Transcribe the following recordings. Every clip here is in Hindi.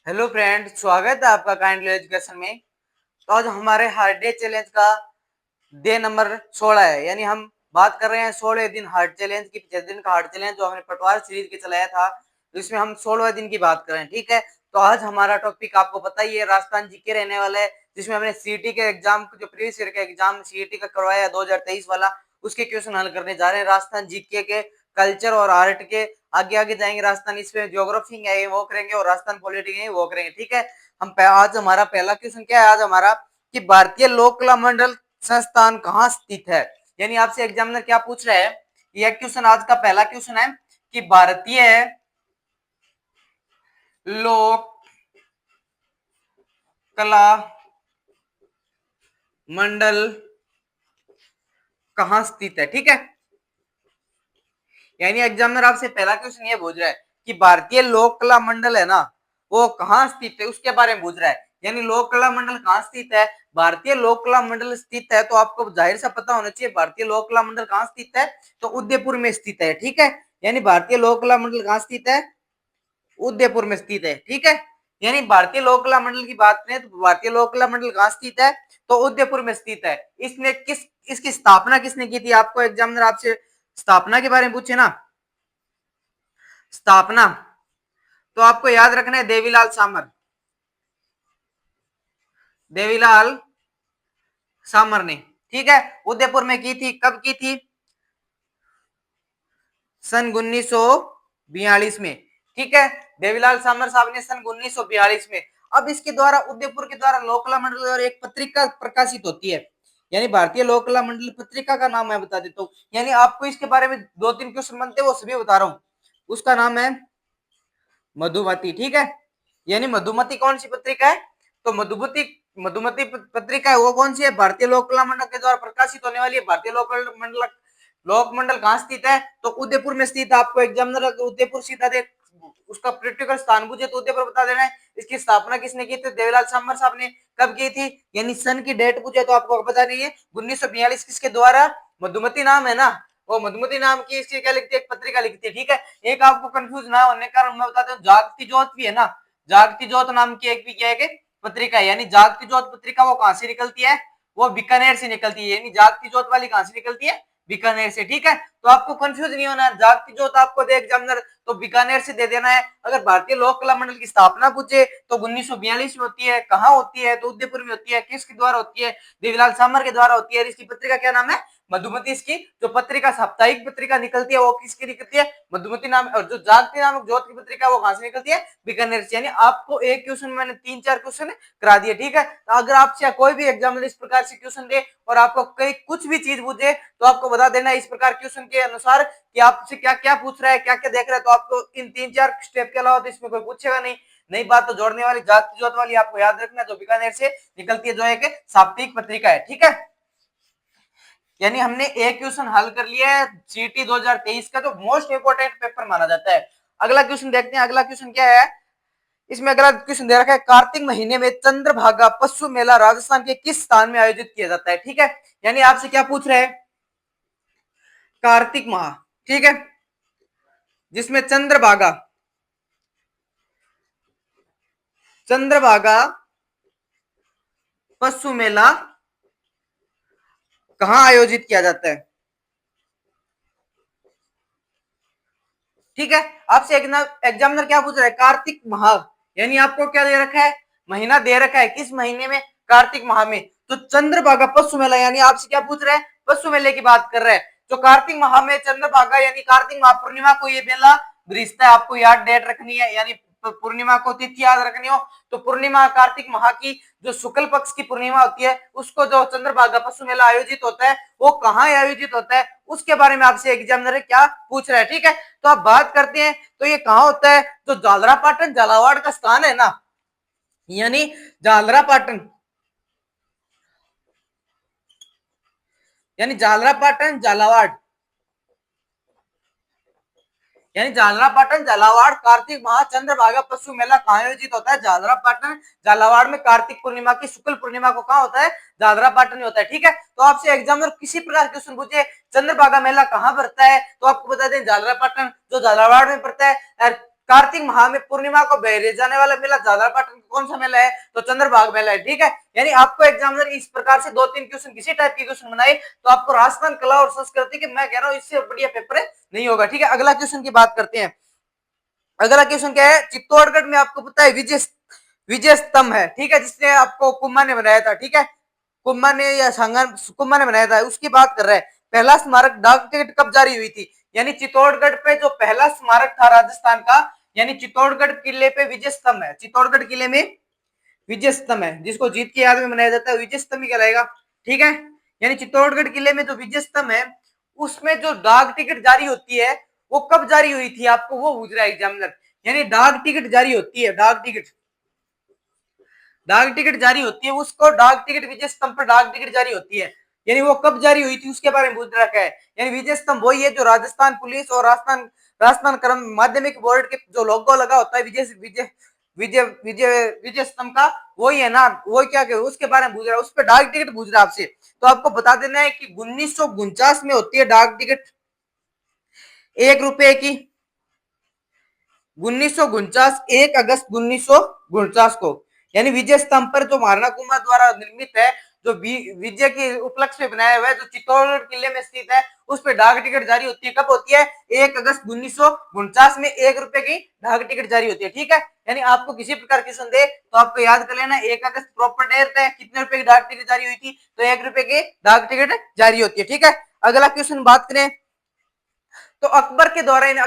हेलो फ्रेंड, स्वागत है आपका काइंडली एजुकेशन में। तो आज हमारे हार्ड डे चैलेंज का डे नंबर 16 है, यानी हम बात कर रहे हैं 16 दिन हार्ड चैलेंज की। 50 दिन का हार्ड चैलेंज जो हमने पटवार सीरीज के चलाया था, तो इसमें हम 16 दिन की बात कर रहे हैं। ठीक है, तो आज हमारा टॉपिक आपको पता ही है, राजस्थान जीके रहने वाला है, जिसमें हमने सीईटी के एग्जाम जो प्रीवियस ईयर का एग्जाम सीईटी का करवाया 2023 वाला, उसके क्वेश्चन हल करने जा रहे हैं। राजस्थान जीके के कल्चर और आर्ट के आगे आगे जाएंगे। राजस्थान इसमें ज्योग्राफी है वो करेंगे, और राजस्थान पॉलिटिक्स है वो करेंगे। ठीक है, हम आज हमारा पहला क्वेश्चन क्या है आज हमारा, कि भारतीय लोक कला मंडल संस्थान कहाँ स्थित है। यानी आपसे एग्जामिनर क्या पूछ रहा है, यह क्वेश्चन आज का पहला क्वेश्चन है कि भारतीय लोक कला मंडल कहाँ स्थित है। ठीक है, यानी एग्जामिनर आपसे पहला क्वेश्चन ये पूछ रहा है कि भारतीय लोक कला मंडल है ना, वो कहाँ स्थित है, उसके बारे में पूछ रहा है। यानी लोक कला मंडल कहाँ स्थित है, भारतीय लोक कला मंडल स्थित है, तो आपको जाहिर सा पता होना चाहिए भारतीय लोक कला मंडल कहाँ स्थित है, तो उदयपुर में स्थित है। ठीक है, यानी भारतीय लोक कला मंडल कहाँ स्थित है, उदयपुर में स्थित है। ठीक है, यानी भारतीय लोक कला मंडल की बात करें तो भारतीय लोक कला मंडल कहाँ स्थित है, तो उदयपुर में स्थित है। इसने इसकी स्थापना किसने की थी, आपको एग्जामिनर आपसे स्थापना के बारे में पूछे ना, स्थापना तो आपको याद रखना है देवीलाल सामर। देवीलाल सामर ने, ठीक है, उदयपुर में की थी। कब की थी, सन 1942 में। ठीक है, देवीलाल सामर साहब ने सन 1942 में। अब इसके द्वारा उदयपुर के द्वारा लोक कला मंडल और एक पत्रिका प्रकाशित होती है, यानी भारतीय लोक कला मंडल पत्रिका का नाम मैं बता देता हूँ। यानी आपको इसके बारे में दो तीन क्वेश्चन बनते हैं, वो सभी बता रहा हूँ। उसका नाम है मधुमती। ठीक है, यानी मधुमती कौन सी पत्रिका है, तो मधुमती मधुमती पत्रिका है वो कौन सी है, भारतीय लोक कला मंडल के द्वारा प्रकाशित होने वाली है। भारतीय लोक मंडल कहाँ स्थित है, तो उदयपुर में स्थित है। आपको एग्जामिनर उदयपुर सीधा दे उसका प्रैक्टिकल स्थान पूछे तो उदयपुर बता देना है। इसकी स्थापना किसने की थी, देवीलाल सामर साहब ने। कब की थी, यानी सन की डेट पूछे तो आपको बता नहीं है 1942 किसके द्वारा, मधुमती नाम है ना, वो मधुमती नाम की इसकी क्या लिखती है, एक पत्रिका लिखती है। ठीक है, एक आपको कंफ्यूज ना होने का मैं बताता हूँ, जागती ज्योत भी है ना, जागती ज्योत नाम की एक भी क्या है पत्रिका है। यानी जागती ज्योत पत्रिका वो कहां से निकलती है, वो बीकानेर से निकलती है। यानी जागती ज्योत वाली कहां से निकलती है, बीकानेर से। ठीक है, तो आपको कंफ्यूज नहीं होना, जागती ज्योत आपको दे एग्जामिनर तो बीकानेर से दे देना है। अगर भारतीय लोक कला मंडल की स्थापना पूछे तो 1942 में होती है, कहाँ होती है, तो उदयपुर में होती है। किसके द्वारा होती है, देवीलाल सामर के द्वारा होती है। इसकी पत्रिका क्या नाम है, मधुमती। इसकी जो पत्रिका साप्ताहिक पत्रिका निकलती है वो किसकी निकलती है, मधुमती नाम। और जो जागती नामक ज्योत की पत्रिका वो कहां से निकलती है, बीकानेर से। यानी आपको एक क्वेश्चन मैंने 3-4 क्वेश्चन करा दिए। ठीक है, तो अगर आपसे कोई भी एग्जामिनर इस प्रकार से क्वेश्चन दे और आपको कई कुछ भी चीज पूछे तो आपको बता देना इस प्रकार क्वेश्चन के अनुसार कि आपसे क्या क्या पूछ रहा है, क्या क्या देख रहा है। तो आपको इन 3-4 स्टेप के अलावा तो इसमें कोई पूछेगा नहीं। नई बात तो जोड़ने वाली जागती ज्योत वाली आपको याद रखना, जो बीकानेर से निकलती है, जो एक साप्ताहिक पत्रिका है। ठीक है, यानी हमने एक क्वेश्चन हल कर लिया है सीटी 2023 का, जो मोस्ट इंपोर्टेंट पेपर माना जाता है। अगला क्वेश्चन देखते हैं, अगला क्वेश्चन क्या है। इसमें अगला क्वेश्चन दे रखा है, कार्तिक महीने में चंद्रभागा पशु मेला राजस्थान के किस स्थान में आयोजित किया जाता है। ठीक है, यानी आपसे क्या पूछ रहे हैं, कार्तिक माह, ठीक है, जिसमें चंद्रभागा चंद्रभागा पशु मेला कहां आयोजित किया जाता है। ठीक है, आपसे एग्जामिनर क्या पूछ रहा है, कार्तिक माह, यानी आपको क्या दे रखा है, महीना दे रखा है, किस महीने में, कार्तिक माह में। तो चंद्रभागा पशु मेला, यानी आपसे क्या पूछ रहे हैं, पशु मेले की बात कर रहे हैं। जो कार्तिक माह में चंद्रभागा यानी कार्तिक माह पूर्णिमा को ये मेला ग्रीष्ता है। आपको याद डेट रखनी है, यानी पूर्णिमा को तिथि याद रखनी हो तो पूर्णिमा कार्तिक माह की जो शुक्ल पक्ष की पूर्णिमा होती है उसको जो चंद्रभागा पशु मेला आयोजित होता है वो कहाँ आयोजित होता है, उसके बारे में आपसे एग्जामिनर क्या पूछ रहा है। ठीक है, तो आप बात करते हैं तो ये कहाँ होता है, जो जालरा पाटन झालावाड़ का स्थान है ना, यानी जालरा पाटन, यानी जालरा पाटन झालावाड़, यानी झालरा पाटन झालावाड़ कार्तिक माह चंद्रभागा पशु मेला कहाँ आयोजित होता है, झालरा पाटन झालावाड़ में कार्तिक पूर्णिमा की शुक्ल पूर्णिमा को कहाँ होता है, झालरा पाटन होता है। ठीक है, तो आपसे एग्जामिनर किसी प्रकार क्वेश्चन पूछे चंद्रभागा मेला कहाँ पड़ता है तो आपको बता दें झालरा पाटन जो झालावाड़ में पड़ता है। कार्तिक माह में पूर्णिमा को बहरे जाने वाला मेला झालरापाटन का कौन सा मेला है? तो चंद्रभागा मेला है। ठीक है, यानी आपको एग्जामिनर इस प्रकार से 2-3 क्वेश्चन किसी टाइप के क्वेश्चन बनाए तो आपको राजस्थान कला और संस्कृति के, मैं कह रहा हूं इससे बढ़िया पेपर नहीं होगा। ठीक है, अगला क्वेश्चन की बात करते हैं। अगला क्वेश्चन क्या है? चित्तौड़गढ़ में आपको पता है विजय स्तंभ है। ठीक है, जिसने आपको कुम्मा ने बनाया था। ठीक है, कुम्मा ने या कुम्मा ने बनाया था, उसकी बात कर रहे हैं। पहला स्मारक डाक टिकट कब जारी हुई थी? यानी चित्तौड़गढ़ पे जो पहला स्मारक था राजस्थान का, यानी चित्तौड़गढ़ किले पे विजय स्तंभ है। चित्तौड़गढ़ किले में विजय स्तंभ है, जिसको जीत की याद में मनाया जाता है, विजय स्तंभ ही कहलाएगा। ठीक है, यानी चित्तौड़गढ़ किले में जो विजय स्तंभ है, उसमें जो डाक टिकट जारी होती है वो कब जारी हुई थी, आपको वो पूछ रहा है एग्जामिनर। यानी डाक टिकट जारी होती है, डाक टिकट जारी होती है, उसको डाक टिकट विजय स्तंभ पर डाक टिकट जारी होती है, यानी वो कब जारी हुई थी उसके बारे में पूछ रखा है। यानी विजय स्तंभ वही है जो राजस्थान पुलिस और राजस्थान क्रम माध्यमिक बोर्ड के जो लोगो लगा होता है विजय विजय विजय विजय विजय स्तंभ का, वही है ना, वो क्या कह उसके बारे में पूछ रहा है, उस पर डाक टिकट पूछ रहा है आपसे। तो आपको बता देना है कि 1949 में होती है डाक टिकट 1 रुपए की। 1949, 1 अगस्त 1949 को, यानी विजय स्तंभ पर जो महाराणा कुंभा द्वारा निर्मित है, जो विजय के उपलक्ष्य में बनाया हुआ है, जो चित्तौड़गढ़ किले में स्थित है, उस पर डाक टिकट जारी होती है। कब होती है? 1 अगस्त 1949 में 1 रुपए की डाक टिकट जारी होती है। ठीक है, यानी आपको किसी प्रकार की संदेह तो आपको याद कर लेना, 1 अगस्त प्रॉपर डेट है, कितने रुपए की डाक टिकट जारी हुई थी? तो 1 रुपए की डाक टिकट जारी होती है। ठीक है, अगला क्वेश्चन बात करें तो अकबर के द्वारा,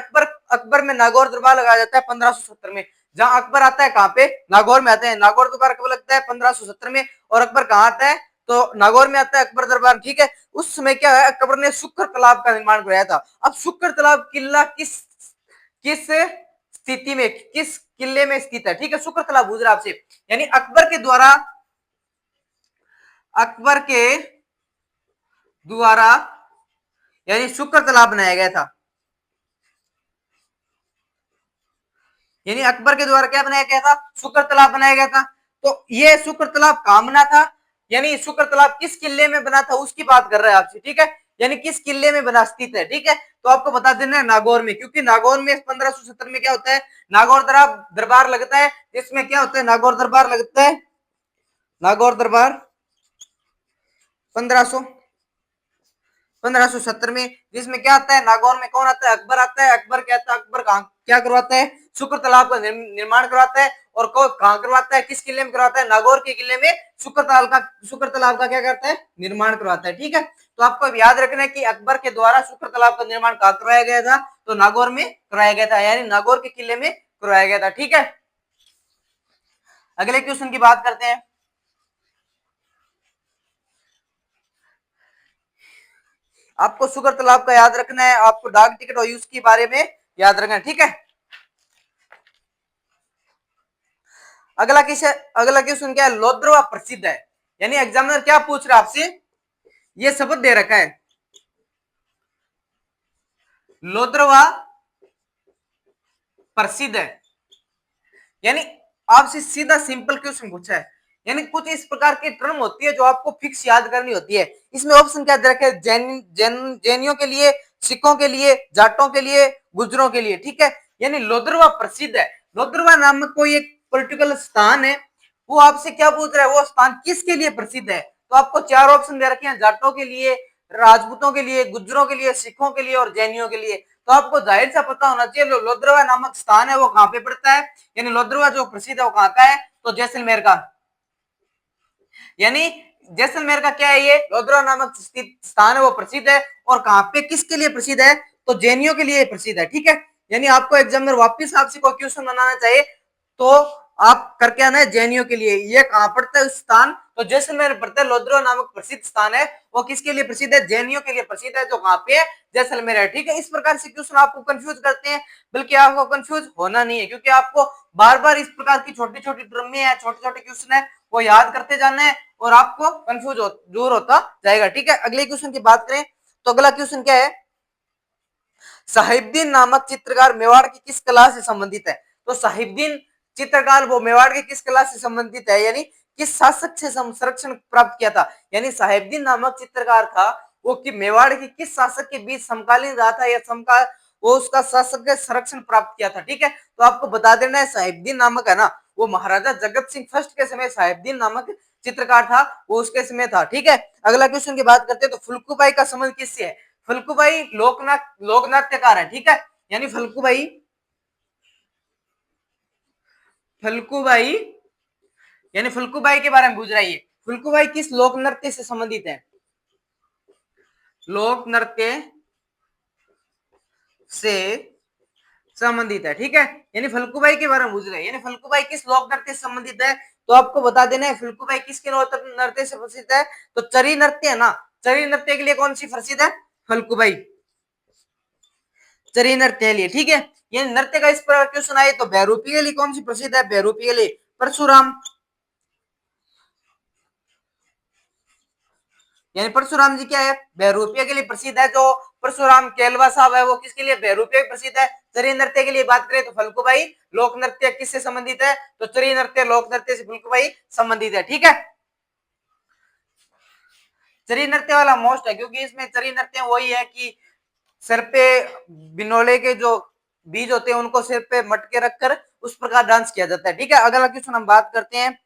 अकबर में नागौर दरबार लगाया जाता है 1570 में। जहां अकबर आता है कहां पे? नागौर में आता है। नागौर दरबार कब लगता है? 1570 में। और अकबर कहां आता है? तो नागौर में आता है अकबर दरबार। ठीक है, उस समय क्या है, अकबर ने शुक्र तालाब का निर्माण कराया था। अब शुक्र तालाब किला किस किस स्थिति में, किस किले में स्थित है? ठीक है, शुक्र तालाब पूछ रहा आपसे। यानी अकबर के द्वारा यानी शुक्र तालाब बनाया गया था। यानी अकबर के द्वारा क्या बनाया गया था? शुक्र तालाब बनाया गया था। तो ये शुक्र तालाब कहां बना था? यानी शुक्र तालाब किस किले में बना था उसकी बात कर रहा है आपसे। ठीक है, यानी किस किले में बना स्थित है। ठीक है, तो आपको बता देना है नागौर में, क्योंकि नागौर में 1570 में क्या होता है? नागौर दरबार लगता है, जिसमें क्या होता है? नागौर दरबार लगता है। नागौर दरबार 1500 1570 में, जिसमें क्या आता है? नागौर में कौन आता है? अकबर आता है। अकबर क्या आता है? अकबर क्या करवाता है? शुक्र तालाब का निर्माण करवाता है। और कहां करवाता है? किस किले में करवाता है? नागौर के किले में शुक्र तालाब का क्या करता है? निर्माण करवाता है। ठीक है, तो आपको याद रखना है कि अकबर के द्वारा शुक्र तालाब का निर्माण कहां करवाया गया था? तो नागौर में करवाया गया था, यानी नागौर के किले में करवाया गया था। ठीक है, अगले क्वेश्चन की बात करते हैं। आपको शुक्र तालाब का याद रखना है, आपको डाक टिकट और यूज के बारे में याद रखना है। ठीक है, अगला क्वेश्चन क्या है? लोद्रवा प्रसिद्ध है। यानी एग्जामिनर क्या पूछ रहा है आपसे? ये शब्द दे रखा है, लोद्रवा प्रसिद्ध है। यानी आपसे सीधा सिंपल क्वेश्चन पूछा है। यानी कुछ इस प्रकार की टर्म होती है जो आपको फिक्स याद करनी होती है। इसमें ऑप्शन क्या दे रखे हैं? जैनियों के लिए, सिखों के लिए, जाटों के लिए, गुजरों के लिए। ठीक है, यानी लोद्रवा प्रसिद्ध है। लोद्रवा नामक कोई एक पर्टिकुलर स्थान है, वो आपसे क्या पूछ रहा है? वो स्थान किसके लिए प्रसिद्ध है? तो आपको 4 ऑप्शन दे रखे हैं, जाटों के लिए, राजपूतों के लिए, गुजरों के लिए, सिखों के लिए और जैनियों के लिए। तो आपको जाहिर सा पता होना चाहिए लोद्रवा नामक स्थान है वो कहां पे पड़ता है। यानी लोद्रवा जो प्रसिद्ध है वो कहां का है? तो जैसलमेर का। यानी जैसलमेर का क्या है? ये लोद्रवा नामक स्थान है वो प्रसिद्ध है। और कहां पे किसके लिए प्रसिद्ध है? तो जैनियों के लिए प्रसिद्ध है। ठीक है, यानी आपको एग्जामिनर वापिस आपसे कोई क्वेश्चन बनाना चाहिए तो आप करके आना है जैनियों के लिए। ये कहां पड़ता है स्थान? तो जैसलमेर पड़ता है। लोद्रवा नामक प्रसिद्ध स्थान है वो किसके लिए प्रसिद्ध है? जैनियों के लिए प्रसिद्ध है, जो कहां पे है? जैसलमेर है। ठीक है, इस प्रकार से क्वेश्चन आपको कंफ्यूज करते हैं, बल्कि आपको कंफ्यूज होना नहीं है, क्योंकि आपको बार बार इस प्रकार की छोटी छोटी ड्रमें है, छोटे छोटे क्वेश्चन है, वो याद करते जाना है और आपको कंफ्यूज दूर होता जाएगा। ठीक है, अगले क्वेश्चन की बात करें तो अगला क्वेश्चन क्या है? साहिबदीन नामक चित्रकार मेवाड़ की किस कला से संबंधित है? तो साहिबदीन चित्रकार वो मेवाड़ की किस कला से संबंधित है, यानी किस शासक से संरक्षण प्राप्त किया था? यानी साहिबदीन नामक चित्रकार था वो कि मेवाड़ की किस शासक के बीच समकालीन रहा था या वो उसका शासक संरक्षण प्राप्त किया था। ठीक है, तो आपको बता देना है साहिबदीन नामक है ना, वो महाराजा जगत सिंह फर्स्ट के समय साहिबदीन नामक चित्रकार था, वो उसके समय था। ठीक है, अगला क्वेश्चन की बात करते हैं तो फुल्कूबाई का संबंध किससे है? फुल्कूबाई लोक नाट्यकार है। ठीक है, यानी फुल्कूबाई यानी फुल्कूबाई के बारे में पूछ रहा है। फुल्कूबाई किस लोक नृत्य से संबंधित है? लोक नृत्य से संबंधित है। ठीक है, यानी फुल्कूबाई के बारे में पूछ रहे हैं, यानी फुल्कूबाई किस लोक नृत्य से संबंधित है? तो आपको बता देना है फुल्कूबाई किसके लोक नृत्य से प्रसिद्ध है? तो चरी नृत्य है ना, चरी नृत्य के लिए कौन सी प्रसिद्ध है? फुल्कूबाई चरी नृत्य के लिए। ठीक है, ये नृत्य का इस प्रकार क्वेश्चन आए तो बहरूपी के लिए कौन सी प्रसिद्ध है? बहरूपी के लिए परशुराम, यानी परशुराम जी क्या है? बहरूपिया के लिए प्रसिद्ध है। जो परशुराम केलवा साहब है वो किसके लिए? बहरूपिया प्रसिद्ध है। चरी नृत्य के लिए बात करें तो फुल्कूबाई लोक नृत्य किससे संबंधित है? तो चरी नृत्य लोक नृत्य से फुल्कूबाई संबंधित है। ठीक है, चरी नृत्य वाला मोस्ट है क्योंकि इसमें चरी नृत्य वही है कि सिर पे बिनोले के जो बीज होते हैं उनको सिर पे मटके रखकर उस प्रकार डांस किया जाता है। ठीक है, अगला क्वेश्चन हम बात करते हैं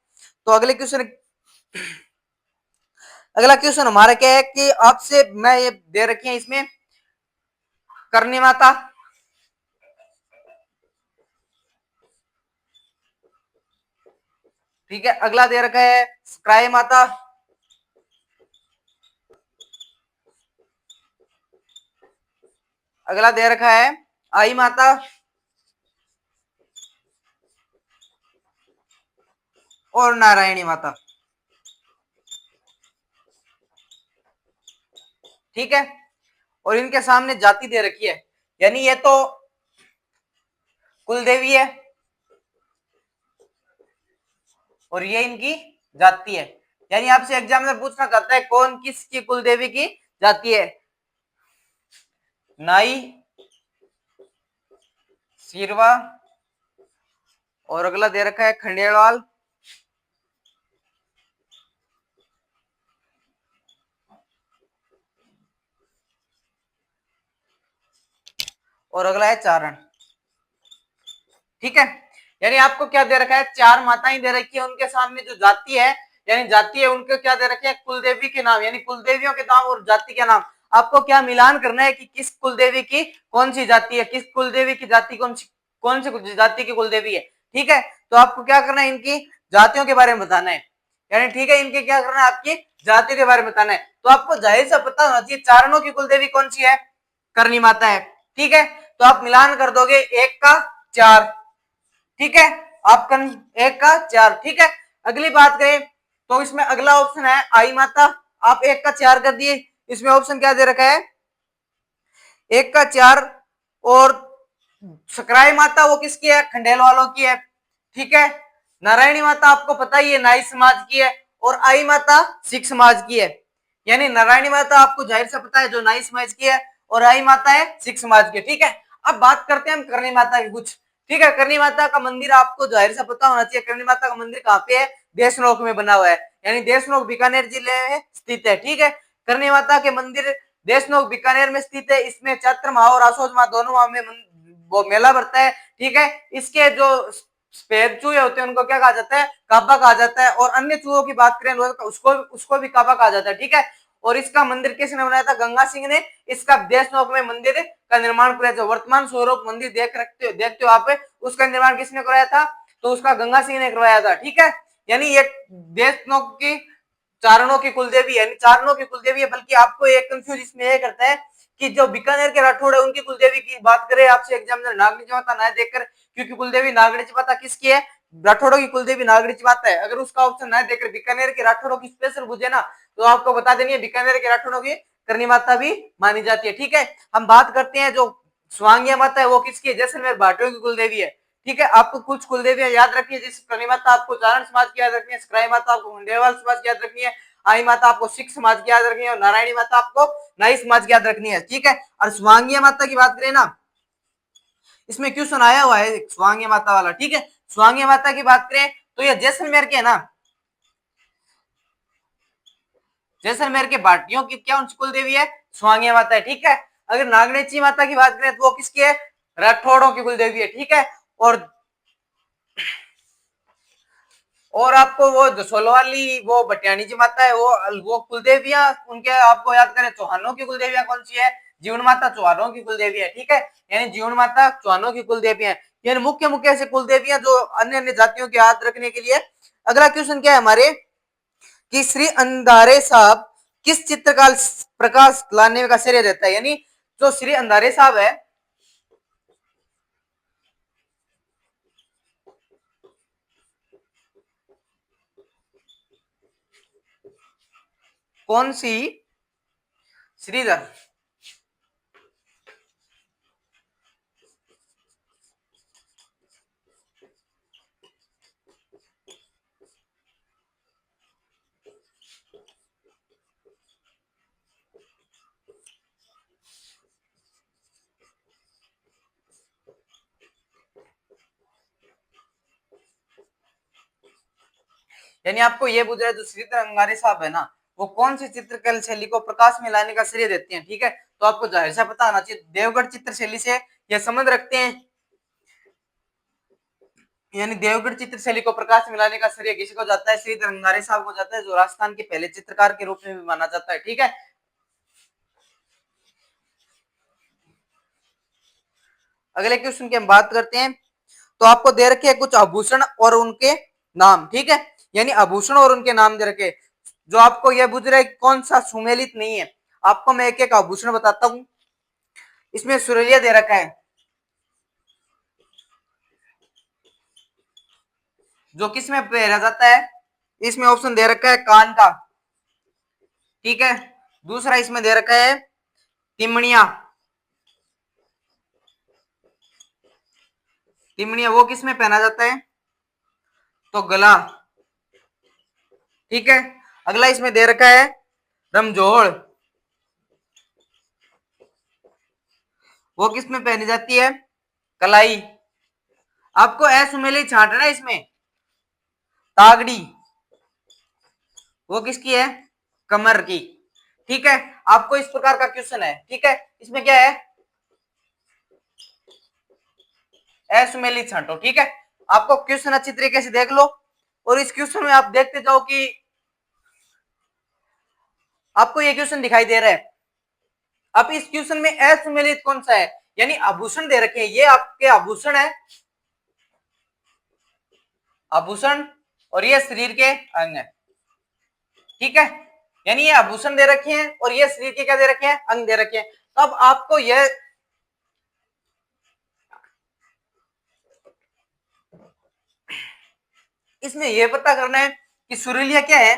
तो अगला क्वेश्चन हमारा क्या है कि आपसे मैं ये दे रखी है इसमें करनी माता, ठीक है, अगला दे रखा है स्क्राई माता, अगला दे रखा है आई माता, और नारायणी माता। ठीक है, और इनके सामने जाति दे रखी है, यानी ये तो कुल देवी है और ये इनकी जाति है। यानी आपसे एग्जाम में पूछना चाहता है कौन किसकी कुल देवी की जाति है? नाई, सीरवा, और अगला दे रखा है खंडेलवाल, और अगला है चारण। ठीक है, यानी आपको क्या दे रखा है? चार माताएं दे रखी है, उनके सामने जो जाति है यानी जाति है उनके क्या दे रखे हैं? कुलदेवी के नाम, यानी कुलदेवियों के नाम और जाति के नाम। आपको क्या मिलान करना है कि किस कुलदेवी की कौन सी जाति है, किस कुलदेवी की जाति कौन सी जाति की कुलदेवी है। ठीक है, तो आपको क्या करना है? इनकी जातियों के बारे में बताना है, यानी ठीक है इनके क्या करना है? आपकी जातियों के बारे में बताना है। तो आपको जाहिर सा पता होना चाहिए चारणों की कुलदेवी कौन सी है? करनी माता है। ठीक है, तो आप मिलान कर दोगे एक का चार। ठीक है, आप एक का चार। ठीक है, अगली बात करें तो इसमें अगला ऑप्शन है आई माता, आप एक का चार कर दिए। इसमें ऑप्शन क्या दे रखा है? एक का चार। और सकराई माता वो किसकी है? खंडेल वालों की है। ठीक है, नारायणी माता आपको पता ही है नाई समाज की है, और आई माता सिख समाज की है। यानी नारायणी माता आपको जाहिर से पता है जो नाई समाज की है, और आई माता है सिख समाज की। ठीक है, अब बात करते हैं हम करनी माता की कुछ। ठीक है, करनी माता का मंदिर आपको जाहिर से पता होना चाहिए। करनी माता का मंदिर कहाँ पे है? देशनोक में बना हुआ है, यानी देशनोक बीकानेर जिले में स्थित है। ठीक है, करनी माता के मंदिर देशनोक बीकानेर में स्थित है। इसमें चैत्र माह और आसोज माह दोनों माह में वो मेला भरता है। ठीक है, इसके जो सफेद चूहे होते हैं उनको क्या कहा जाता है? काबा कहा जाता है, और अन्य चूहों की बात करें तो उसको उसको भी काबा कहा जाता है। ठीक है, और इसका मंदिर किसने बनाया था? गंगा सिंह ने इसका देशनोक में मंदिर का निर्माण कराया। जो वर्तमान स्वरूप मंदिर देखते हो आप, उसका निर्माण किसने कराया था? तो उसका गंगा सिंह ने करवाया था। ठीक है, यानी ये देशनोक की चारणों की कुलदेवी है, चारणों की कुलदेवी है। बल्कि आपको एक कंफ्यूज इसमें यह करता है कि जो बीकानेर के राठौड़ है उनकी कुलदेवी की बात करें आपसे एग्जामिनर नागनी चौथा ना देकर, क्योंकि कुलदेवी नागड़ी चिपाता किसकी है? राठौड़ों की कुलदेवी नागड़ी चिपाता है। अगर उसका ऑप्शन ना देकर बीकानेर के राठौड़ों की स्पेशल पूछे ना तो आपको बता देनी है बीकानेर के राठौड़ों की करनी माता भी मानी जाती है। ठीक है, हम बात करते हैं जो स्वांगिया माता है वो किसकी है? जैसलमेर भाटियों की कुलदेवी है। ठीक है, आपको कुछ कुलदेवियां याद रखनी है, जिस करनी माता आपको चारण समाज की याद रखनी है, स्क्राई माता आपको मुंडेवाल समाज की याद रखनी है, आई माता आपको सिख समाज की याद रखनी है, और नारायणी माता आपको नाई समाज की याद रखनी है। ठीक है, और स्वांगिया माता की बात करें ना, इसमें क्वेश्चन आया हुआ है स्वांगिया माता वाला। ठीक है, स्वांगिया माता की बात करें तो ये जैसलमेर के है ना, जैसलमेर के भाटियों की क्या कुल देवी है? स्वांगिया माता है। ठीक है, अगर नागनेची माता की बात करें तो वो किसकी है, राठौड़ों की कुलदेवी है, ठीक है। और आपको वो जसोल वाली वो भटियाणी जी माता है, वो कुलदेवियां उनके आपको याद करें, चौहानों की कुलदेवियां कौन सी है, जीवन माता चौहानों की कुलदेवी है, ठीक है। यानी जीवन माता चौहानों की कुलदेवी है, यानी मुख्य मुख्य ऐसे कुलदेवियां जो अन्य अन्य जातियों के याद रखने के लिए। अगला क्वेश्चन क्या है हमारे, कि श्री अंधारे साहब किस चित्रकाल प्रकाश लाने का श्रेय देता है, यानी जो श्री अंधारे साहब है, कौन सी, श्रीधर, यानी आपको ये पूछ रहा है जो श्रीधर अंगारे साहब है ना, वो कौन सी चित्रकला शैली को प्रकाश में लाने का श्रेय देते हैं, ठीक है। तो आपको जाहिर सा पता होना चाहिए, देवगढ़ चित्र शैली से यह संबंध रखते हैं, यानी देवगढ़ चित्र शैली को प्रकाश में लाने का श्रेय किसी को जाता है, श्रीधर अंगारे साहब को जाता है, जो राजस्थान के पहले चित्रकार के रूप में भी माना जाता है, ठीक है। अगले क्वेश्चन की हम बात करते हैं, तो आपको दे रखे हैं कुछ आभूषण और उनके नाम, ठीक है। यानी आभूषण और उनके नाम दे रखे, जो आपको यह बुझ रहा है कौन सा सुमेलित नहीं है, आपको मैं एक एक आभूषण बताता हूं। इसमें सुरलिया दे रखा है, जो किस में पहना जाता है, इसमें ऑप्शन दे रखा है कान का, ठीक है। दूसरा इसमें दे रखा है तिमणिया, तिमणिया वो किस में पहना जाता है, तो गला, ठीक है। अगला इसमें दे रखा है रमजोड़, वो किस में पहनी जाती है, कलाई। आपको असुमेली छांटना है इसमें, तागड़ी, वो किसकी है, कमर की, ठीक है। आपको इस प्रकार का क्वेश्चन है, ठीक है। इसमें क्या है, असुमेलित छांटो, ठीक है। आपको क्वेश्चन अच्छी तरीके से देख लो, और इस क्वेश्चन में आप देखते जाओ कि आपको ये क्वेश्चन दिखाई दे रहा है। अब इस क्वेश्चन में असुमेलित कौन सा है, यानी आभूषण दे रखे हैं, ये आपके आभूषण है, आभूषण, और ये शरीर के अंग है, ठीक है। यानी ये आभूषण दे रखे हैं और ये शरीर के क्या दे रखे हैं, अंग दे रखे हैं। तो अब आपको यह इसमें यह पता करना है कि सुरीलिया क्या है,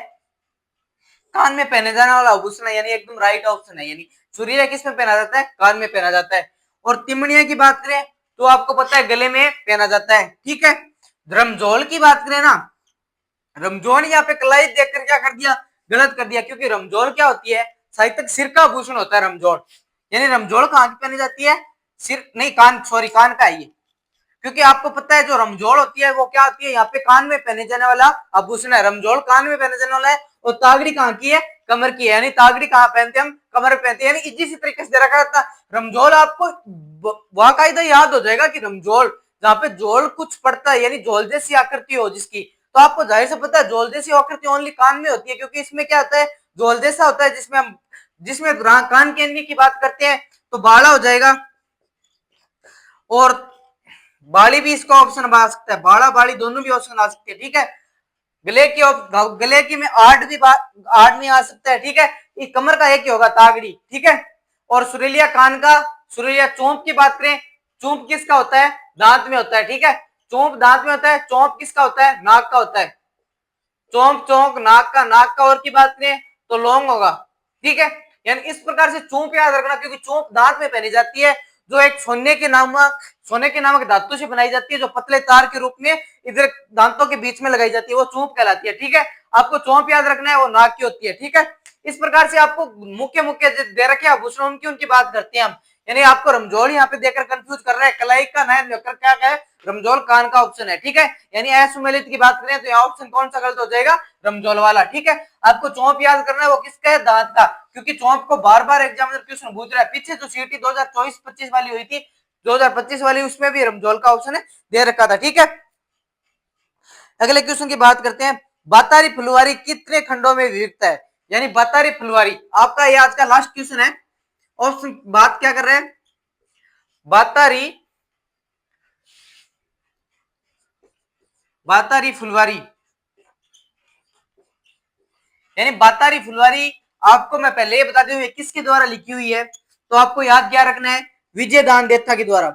कान में पहने जाने वाला आभूषण है, यानी एकदम राइट ऑप्शन है। यानी सुरीलिया किस में पहना जाता है, कान में पहना जाता है। और तिमणिया की बात करें तो आपको पता है गले में पहना जाता है, ठीक है। रमजोल की बात करें ना, रमजोल यहाँ पे कलाई देखकर क्या कर दिया, गलत कर दिया, क्योंकि रमजोल क्या होती है, साहित्यिक सिर का आभूषण होता है रमजोल। यानी रमजोल कहाँ की पहनी जाती है, सिर नहीं, कान, सॉरी कान का है ये, क्योंकि आपको पता है जो रमजोड़ होती है वो क्या होती है, यहाँ पे कान में पहने जाने वाला आभूषण है, रमजोड़ कान में पहने जाने वाला है। और तागड़ी कहाँ की है, कमर की है, यानी तागड़ी कहाँ पहनते हैं हम, कमर पे पहनते हैं। यानी इसी तरीके से रखा था रमजोल, आपको बाकायदा याद हो जाएगा कि रमजोल जहाँ पे जोल कुछ पड़ता है, यानी जोल जैसी आकृति हो जिसकी, तो आपको जाहिर से पता है जोल जैसी आकृति ओनली कान में होती है, क्योंकि इसमें क्या होता है, जोल जैसा होता है, जिसमें हम कान के अंग की बात करते हैं तो बाड़ा हो जाएगा। और बाड़ी भी इसका ऑप्शन आ सकता है, बाड़ा बाड़ी दोनों भी ऑप्शन आ सकते हैं, ठीक है। गले की में आठ में आ सकता है, ठीक है। ये कमर का एक ही होगा, तागड़ी, ठीक है। और सुरीलिया कान का, सुरीलिया चोंप की बात करें, चोंप किसका होता है, दांत में होता है, ठीक है। चोंप दांत में होता है, चोंप किसका होता है, नाक का होता है। चोंप चौंक नाक का और की बात करें तो लौंग होगा, ठीक है। यानी इस प्रकार से चोंप याद रखना, क्योंकि चोंप दांत में पहनी जाती है, जो एक सोने के नामक धातु से बनाई जाती है, जो पतले तार के रूप में इधर दांतों के बीच में लगाई जाती है, वो चोंप कहलाती है, ठीक है। आपको चोंप याद रखना है, वो नाक की होती है, ठीक है। इस प्रकार से आपको मुख्य मुख्य दे रखे आभूषण उनकी बात करते हैं हम। यानी आपको रमजोल यहाँ पे देकर कंफ्यूज कर रहे हैं, कलाई का नयन लेकर क्या है, रमजोल कान का ऑप्शन है, ठीक है। यानी असुमेलित की बात करें तो यहाँ ऑप्शन कौन सा गलत हो जाएगा, रमजोल वाला, ठीक है। आपको चौंप याद करना है, वो किसका है, दांत का, क्योंकि चौंप को बार बार एग्जामिनर क्वेश्चन पूछ रहा है। पीछे जो सीटी 2024-25 वाली हुई थी, 2025 वाली, उसमें भी रमजोल का ऑप्शन दे रखा था। ठीक है, अगले क्वेश्चन की बात करते हैं। बातारी फुलवारी कितने खंडों में विभक्त है? यानी बातारी फुलवारी आपका ये आज का लास्ट क्वेश्चन है। ऑप्शन बात क्या कर रहे हैं, बातारी फुलवारी, यानी बातारी फुलवारी आपको मैं पहले ही बता दूं किसके द्वारा लिखी हुई है, तो आपको याद क्या रखना है, विजयदान देथा के द्वारा,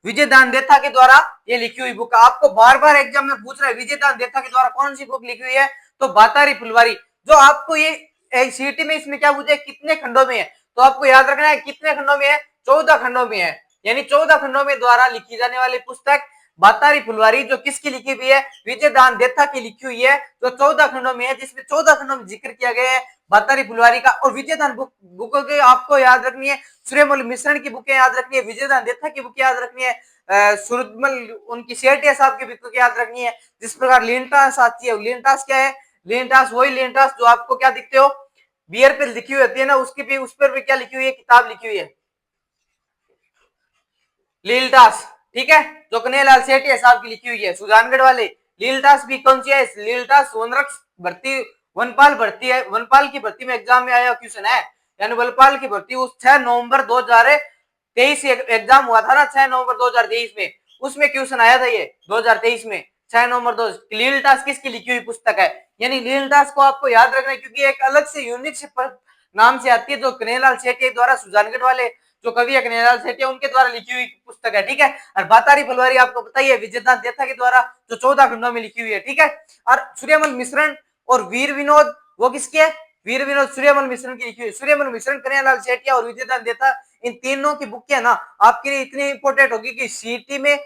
विजयदान देथा के द्वारा ये लिखी हुई बुक। आपको बार बार एग्जाम में पूछ रहा है विजयदान देथा के द्वारा कौन सी बुक लिखी हुई है, तो बातारी फुलवारी। जो आपको ये सीटी में इसमें क्या पूछे, कितने खंडों में है, तो आपको याद रखना है कितने खंडों में है, 14 खंडों में है। यानी 14 खंडों में द्वारा लिखी जाने वाली पुस्तक बातारी फुलवारी, जो किसकी लिखी हुई है, विजयदान देथा की लिखी हुई है, जो 14 खंडों में है, जिसमें 14 खंडों में जिक्र किया गया है बातारी फुलवारी का। और विजयदान बुकों के आपको याद रखनी है, सूर्यमल मिश्रण की बुकें याद रखनी है, विजयदान देथा की बुक याद रखनी है, सूरजमल उनकी सेठिया साहब की बुक याद रखनी है। जिस प्रकार लिनटास आती है, लिनटास क्या है, लिनटास वही लिनटास जो आपको क्या दिखते हो, बियर पे लिखी हुई होती है ना, उसकी भी उस पर भी क्या लिखी हुई है, किताब लिखी हुई है लीलटास। ठीक है, जो कन्हैयालाल सेठिया साहब की लिखी हुई है, सुजानगढ़ वाले। लीलटास भी कौन सी है, लीलटास वनरक्ष भर्ती, वनपाल भर्ती है, वनपाल की भर्ती में एग्जाम में आया क्वेश्चन है। यानी वनपाल की भर्ती उस 6 नवंबर 2023 एग्जाम हुआ था ना, 6 नवंबर 2023 में, उसमें क्वेश्चन आया था ये 2023 में 6 नवंबर 2। लीलटास किसकी लिखी हुई पुस्तक है, यानी लीलटास को आपको याद रखना है, क्योंकि एक अलग से यूनिक से नाम से आती है, जो कन्हैयालाल सेठिया द्वारा, सुजानगढ़ वाले जो कवि है कन्हैयालाल सेठिया, उनके द्वारा लिखी हुई पुस्तक है। ठीक है, और बातारी फुलवारी आपको पता ही है, विजयदान देथा के द्वारा जो 14 खंडों में लिखी हुई है। ठीक है, और सूर्यमल मिश्रण और वीर विनोद वो किसके है, वीर विनोद सूर्यमल मिश्रण की लिखी हुई। सूर्यमल मिश्रण, कन्हैयालाल सेठिया और विजयदान देथा, इन तीनों की बुक है ना आपके लिए इतनी इंपोर्टेंट होगी कि सीटी में,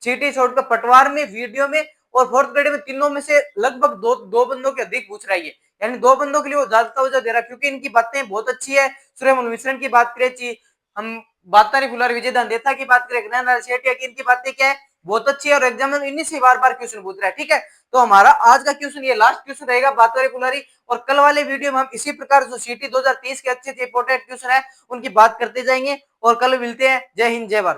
सीटी छोड़कर पटवार में, वीडियो में और फोर्थ ग्रेड में, तीनों में से लगभग दो बंदों के अधिक पूछ रहा है। यानी 2 बंदों के लिए वो ज्यादा तवज्जो दे रहा है, क्योंकि इनकी बातें बहुत अच्छी है। सूर्यमल मिश्रण की बात करें, हम बातारी फुलवारी विजयदान देथा की बात करें, कन्हैयालाल सेठिया की, इनकी बातें क्या है, बहुत अच्छी है, और एग्जाम में इन्हीं से बार बार क्वेश्चन पूछ रहा है। ठीक है, तो हमारा आज का क्वेश्चन ये लास्ट क्वेश्चन रहेगा बातारी फुलवारी, और कल वाले वीडियो में हम इसी प्रकार जो सीटी 2023 के अच्छे इंपोर्टेंट क्वेश्चन है उनकी बात करते जाएंगे। और कल मिलते हैं। जय हिंद, जय भारत।